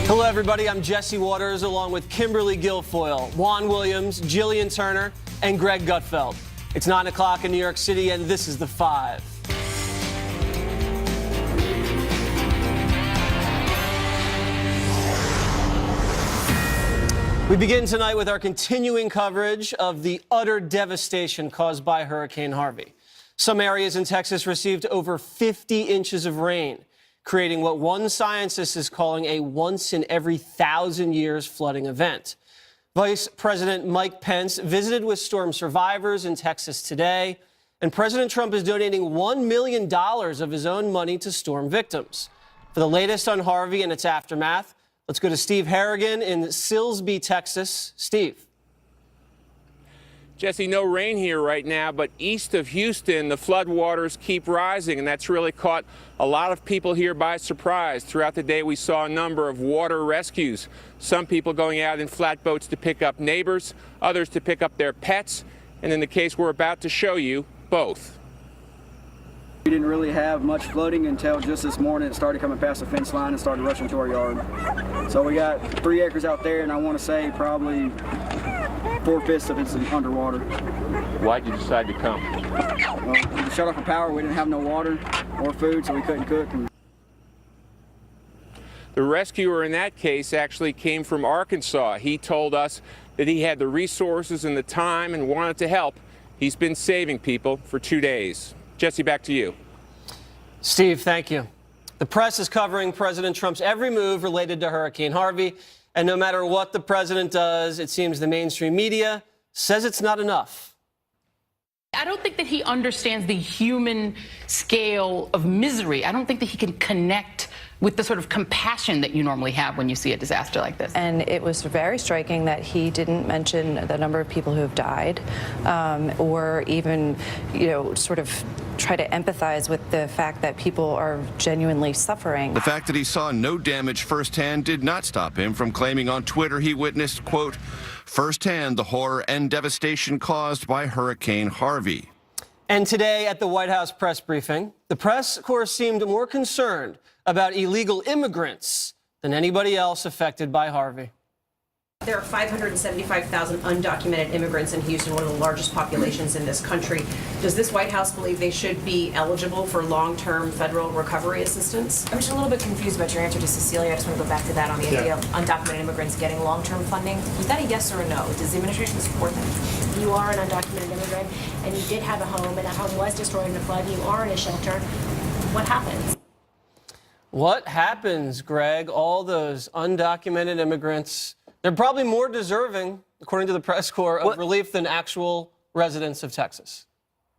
Hello, everybody. I'm Jesse Waters, along with Kimberly Guilfoyle, Juan Williams, Jillian Turner, and Greg Gutfeld. It's 9 o'clock in New York City, and this is The Five. We begin tonight with our continuing coverage of the utter devastation caused by Hurricane Harvey. Some areas in Texas received over 50 inches of rain, creating what one scientist is calling a once-in-every-1,000 years flooding event. Vice President Mike Pence visited with storm survivors in Texas today, and President Trump is donating $1 million of his own money to storm victims. For the latest on Harvey and its aftermath, let's go to Steve Harrigan in Silsbee, Texas. Steve. Jesse, no rain here right now, but east of Houston, the floodwaters keep rising, and that's really caught a lot of people here by surprise. Throughout the day, we saw a number of water rescues. Some people going out in flatboats to pick up neighbors, others to pick up their pets, and in the case we're about to show you, both. We didn't really have much flooding until just this morning. It started coming past the fence line and started rushing to our yard. So we got 3 acres out there, and I want to say probably 4/5 of it's underwater. Why'd you decide to come? Well, we shut off the power. We didn't have no water or food, so we couldn't cook. The rescuer in that case actually came from Arkansas. He told us that he had the resources and the time and wanted to help. He's been saving people for 2 days. Jesse, back to you. Steve, thank you. The press is covering President Trump's every move related to Hurricane Harvey. And no matter what the president does, it seems the mainstream media says it's not enough. I don't think that he understands the human scale of misery. I don't think that he can connect with the sort of compassion that you normally have when you see a disaster like this. And it was very striking that he didn't mention the number of people who have died, or even, sort of try to empathize with the fact that people are genuinely suffering. The fact that he saw no damage firsthand did not stop him from claiming on Twitter he witnessed, quote, firsthand the horror and devastation caused by Hurricane Harvey. And today at the White House press briefing, the press corps seemed more concerned about illegal immigrants than anybody else affected by Harvey. There are 575,000 undocumented immigrants in Houston, one of the largest populations in this country. Does this White House believe they should be eligible for long-term federal recovery assistance? I'm just a little bit confused about your answer to Cecilia. I just want to go back to that on the idea of undocumented immigrants getting long-term funding. Was that a yes or a no? Does the administration support that? You are an undocumented immigrant, and you did have a home, and that home was destroyed in a flood, and you are in a shelter. What happens? What happens, Greg? All those undocumented immigrants, they're probably more deserving, according to the press corps, of relief than actual residents of Texas.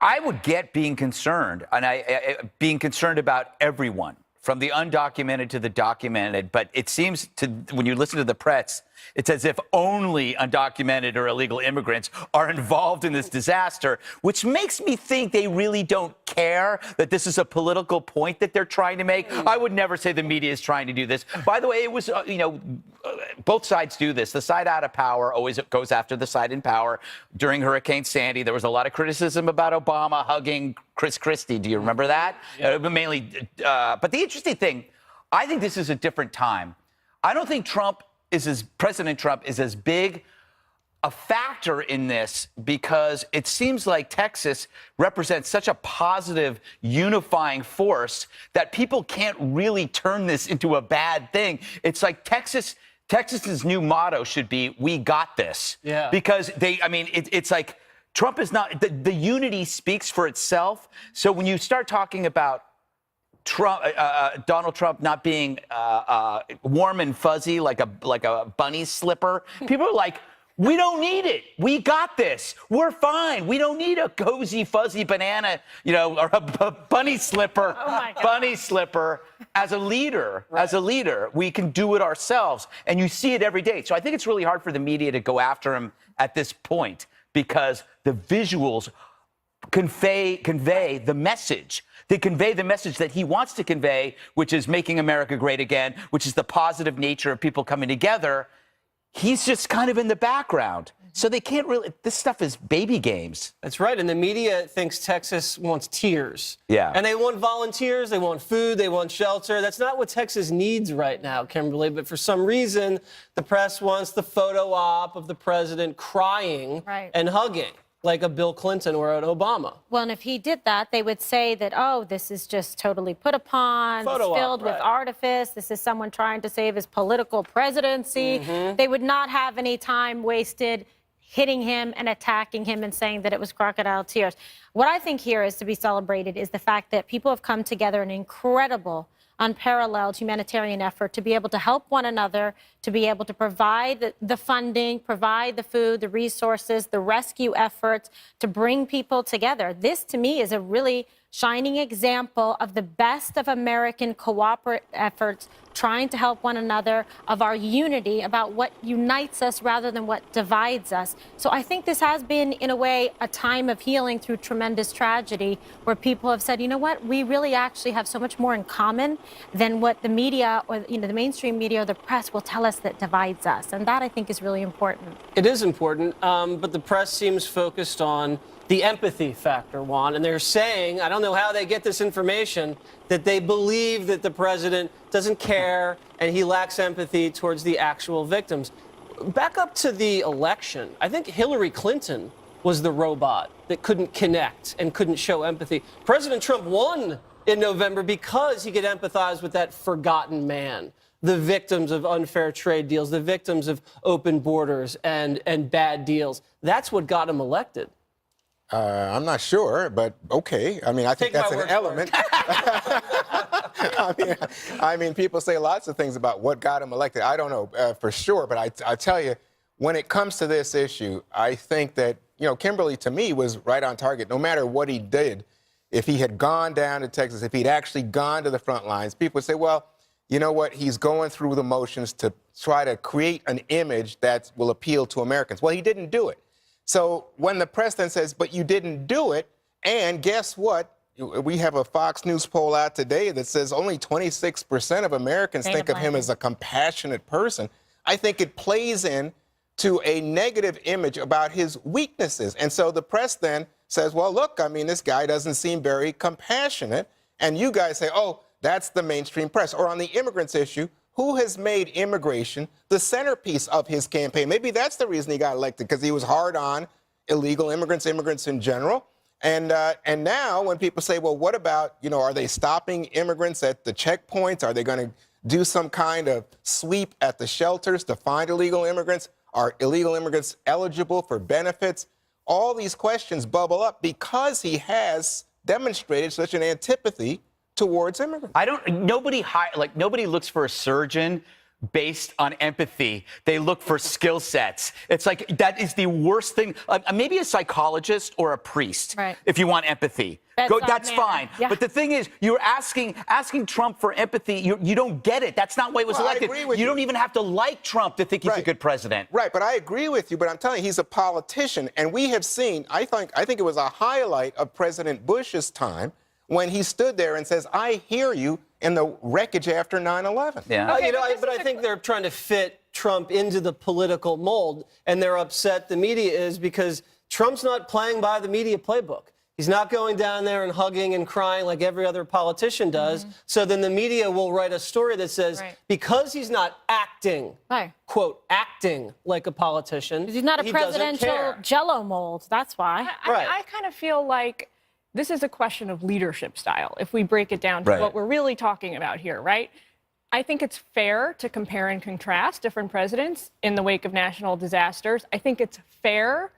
I would get being concerned, and being concerned about everyone, from the undocumented to the documented. But it seems to, when you listen to the press, it's as if only undocumented or illegal immigrants are involved in this disaster, which makes me think they really don't care that this is a political point that they're trying to make. I would never say the media is trying to do this. By the way, it was, both sides do this. The side out of power always goes after the side in power. During Hurricane Sandy, there was a lot of criticism about Obama hugging Chris Christie. Do you remember that? Yeah. But the interesting thing, I think this is a different time. I don't think President Trump is as big a factor in this because it seems like Texas represents such a positive, unifying force that people can't really turn this into a bad thing. It's like Texas's new motto should be, "We got this." Yeah. Because it's like Trump is not, the unity speaks for itself. So when you start talking about Donald Trump not being warm and fuzzy like a bunny slipper, people are like, we don't need it. We got this. We're fine. We don't need a cozy, fuzzy banana, or a bunny slipper. Oh my God. Bunny slipper as a leader. Right. As a leader, we can do it ourselves, and you see it every day. So I think it's really hard for the media to go after him at this point because the visuals convey the message. They convey the message that he wants to convey, which is making America great again, which is the positive nature of people coming together. he's just kind of in the background. So they can't really, this stuff is baby games. That's right. And the media thinks Texas wants tears. Yeah. And they want volunteers, they want food, they want shelter. That's not what Texas needs right now, Kimberly. But for some reason, the press wants the photo op of the president crying and hugging like a Bill Clinton or an Obama. Well, and if he did that, they would say that, oh, this is just totally put upon, Photo op, filled with artifice. This is someone trying to save his political presidency. They would not have any time wasted hitting him and attacking him and saying that it was crocodile tears. What I think here is to be celebrated is the fact that people have come together in incredible, unparalleled humanitarian effort to be able to help one another, to be able to provide the funding, provide the food, the resources, the rescue efforts, to bring people together. This, to me, is a really shining example of the best of American cooperative efforts, trying to help one another, of our unity about what unites us rather than what divides us. So I think this has been, in a way, a time of healing through tremendous tragedy, where people have said, you know what, we really actually have so much more in common than what the media or the mainstream media or the press will tell us that divides us. And that, I think, is really important. It is important, but the press seems focused on the empathy factor, Juan, and they're saying, I don't know how they get this information, that they believe that the president doesn't care and he lacks empathy towards the actual victims. Back up to the election, I think Hillary Clinton was the robot that couldn't connect and couldn't show empathy. President Trump won in November because he could empathize with that forgotten man, the victims of unfair trade deals, the victims of open borders and bad deals. That's what got him elected. I'm not sure, but okay. I mean, I think that's an element. I mean, people say lots of things about what got him elected. I don't know for sure, but I tell you, when it comes to this issue, I think that, you know, Kimberly, to me, was right on target. No matter what he did, if he had gone down to Texas, if he'd actually gone to the front lines, people would say, well, you know what, he's going through the motions to try to create an image that will appeal to Americans. Well, he didn't do it. So when the press then says, but you didn't do it, and guess what? We have a Fox News poll out today that says only 26% of Americans think of him as a compassionate person. I think it plays in to a negative image about his weaknesses. And so the press then says, well, look, I mean, this guy doesn't seem very compassionate. And you guys say, oh, that's the mainstream press. Or on the immigrants issue, who has made immigration the centerpiece of his campaign? Maybe that's the reason he got elected, because he was hard on illegal immigrants, immigrants in general. And now when people say, well, what about, you know, are they stopping immigrants at the checkpoints? Are they going to do some kind of sweep at the shelters to find illegal immigrants? Are illegal immigrants eligible for benefits? All these questions bubble up because he has demonstrated such an antipathy towards immigrants. Nobody looks for a surgeon based on empathy. They look for skill sets. It's like, that is the worst thing. Maybe a psychologist or a priest, if you want empathy. That's fine. Yeah. But the thing is, you're asking Trump for empathy. You don't get it. That's not why he was elected. You don't even have to like Trump to think he's a good president. Right, but I agree with you. But I'm telling you, he's a politician. And we have seen, I think it was a highlight of President Bush's time when he stood there and says, I hear you, in the wreckage after 9/11. Yeah. Okay, but I think they're trying to fit Trump into the political mold, and they're upset, the media is, because Trump's not playing by the media playbook. He's not going down there and hugging and crying like every other politician does. So then the media will write a story that says, because he's not acting, quote, acting like a politician. He's not a presidential Jell-O mold. That's why. I kind of feel like this is a question of leadership style, if we break it down to what we're really talking about here, right? I think it's fair to compare and contrast different presidents in the wake of national disasters. I think it's fair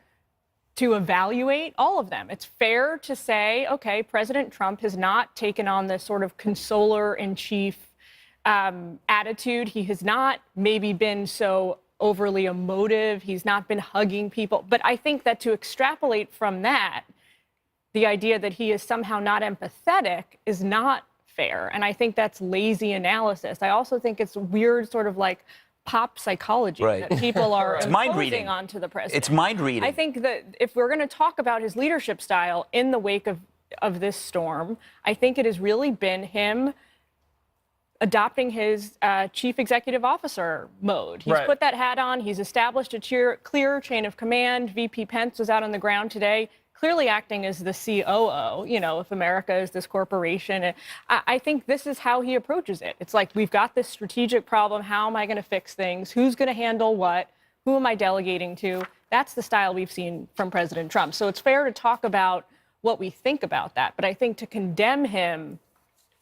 to evaluate all of them. It's fair to say, okay, President Trump has not taken on this sort of consoler-in-chief attitude. He has not maybe been so overly emotive. He's not been hugging people. But I think that to extrapolate from that, the idea that he is somehow not empathetic is not fair. And I think that's lazy analysis. I also think it's weird sort of like pop psychology that people are imposing onto the president. It's mind reading. I think that if we're going to talk about his leadership style in the wake of this storm, I think it has really been him adopting his chief executive officer mode. He's Right. put that hat on. He's established a clear chain of command. VP Pence was out on the ground today, clearly acting as the COO, you know, if America is this corporation. And I think this is how he approaches it. It's like, we've got this strategic problem. How am I going to fix things? Who's going to handle what? Who am I delegating to? That's the style we've seen from President Trump. So it's fair to talk about what we think about that. But I think to condemn him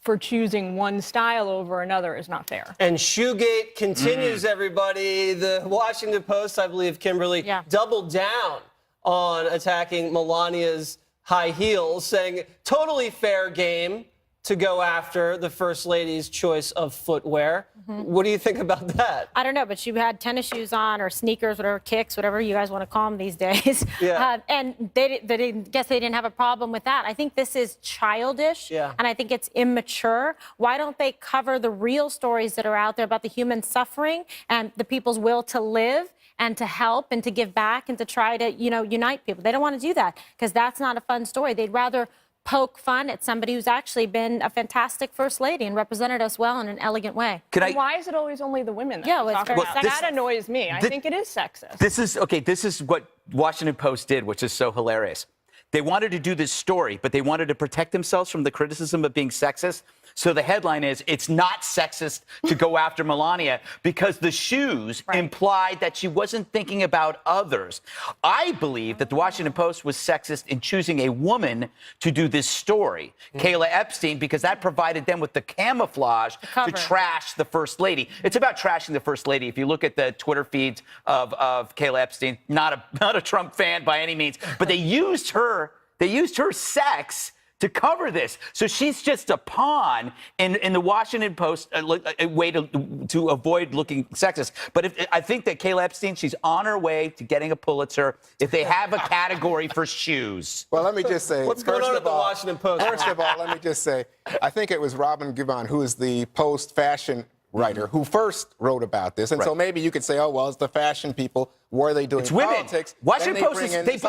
for choosing one style over another is not fair. And Shoegate continues, everybody. The Washington Post, I believe, Kimberly, doubled down on attacking Melania's high heels, saying totally fair game to go after the First Lady's choice of footwear. What do you think about that? I don't know, but she had tennis shoes on or sneakers, whatever, kicks, whatever you guys want to call them these days. Yeah. And they didn't have a problem with that. I think this is childish, and I think it's immature. Why don't they cover the real stories that are out there about the human suffering and the people's will to live and to help and to give back and to try to, you know, unite people? They don't want to do that because that's not a fun story. They'd rather poke fun at somebody who's actually been a fantastic first lady and represented us well in an elegant way. Why is it always only the women that talk about? That annoys me. I think it is sexist. This is what Washington Post did, which is so hilarious. They wanted to do this story, but they wanted to protect themselves from the criticism of being sexist. So the headline is, it's not sexist to go after Melania because the shoes implied that she wasn't thinking about others. I believe that the Washington Post was sexist in choosing a woman to do this story, Kayla Epstein, because that provided them with the camouflage to trash the First Lady. It's about trashing the First Lady. If you look at the Twitter feeds of Kayla Epstein, not a Trump fan by any means, but they used her sex to cover this. So she's just a pawn in the Washington Post, a way to avoid looking sexist. But I think that Kayla Epstein, she's on her way to getting a Pulitzer if they have a category for shoes. Well, let me just say, what's going on at the Washington Post? First of all, let me just say, I think it was Robin Givhan, who is the Post fashion writer, who first wrote about this. And so maybe you could say, oh, well, it's the fashion people. What are they doing? It's women. Politics. Washington Post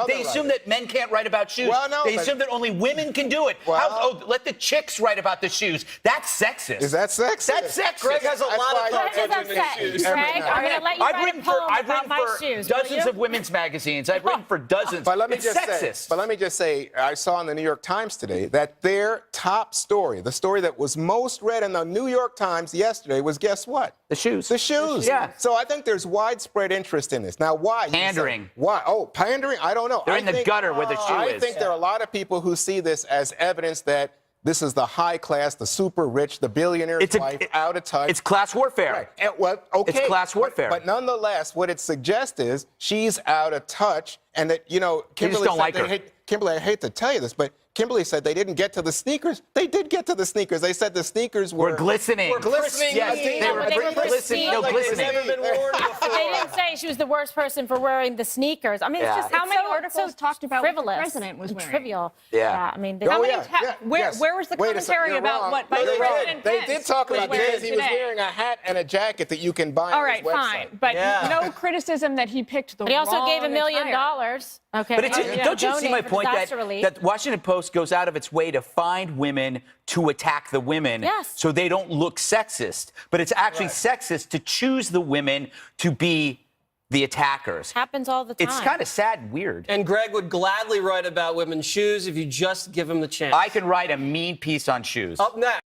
they assume that men can't write about shoes. Well, no, they assume that only women can do it. Let the chicks write about the shoes. That's sexist. Is that sexist? That's sexist. Greg has a lot of thoughts on women's shoes. Greg, I'm going to let you write a poem about my shoes. Dozens of women's magazines. I've written for dozens. But let me it's just sexist. say, but let me just say, I saw in the New York Times today that their top story, the story that was most read in the New York Times yesterday, was guess what? The shoes. The shoes. Yeah. So I think there's widespread interest in this. Now, why? Pandering. Why? Oh, pandering? I don't know. They're in the gutter where the shoe is. I think there are a lot of people who see this as evidence that this is the high class, the super rich, the billionaire's wife, out of touch. It's class warfare. Right. Well, okay. It's class warfare. But nonetheless, what it suggests is she's out of touch, and that, you know, Kimberly don't like her. Kimberly, I hate to tell you this, but Kimberly said they didn't get to the sneakers. They did get to the sneakers. They said the sneakers were glistening. Were glistening. Yes, they were glistening. No, glistening. Never been worn before. They didn't say she was the worst person for wearing the sneakers. I mean, it's just how many articles talked about frivolous, what the president was wearing? Trivial. Yeah. I mean, Where was the commentary about what Vice President They Pence did talk about was because he was today? wearing a hat and a jacket that you can buy All on right, his website. fine, but no criticism that he picked the But he also wrong gave $1 million. attire. Okay. But don't you see my point that Washington Post goes out of its way to find women to attack the women so they don't look sexist? But it's actually sexist to choose the women to be the attackers. Happens all the time. It's kind of sad and weird. And Greg would gladly write about women's shoes if you just give him the chance. I can write a mean piece on shoes. Up next.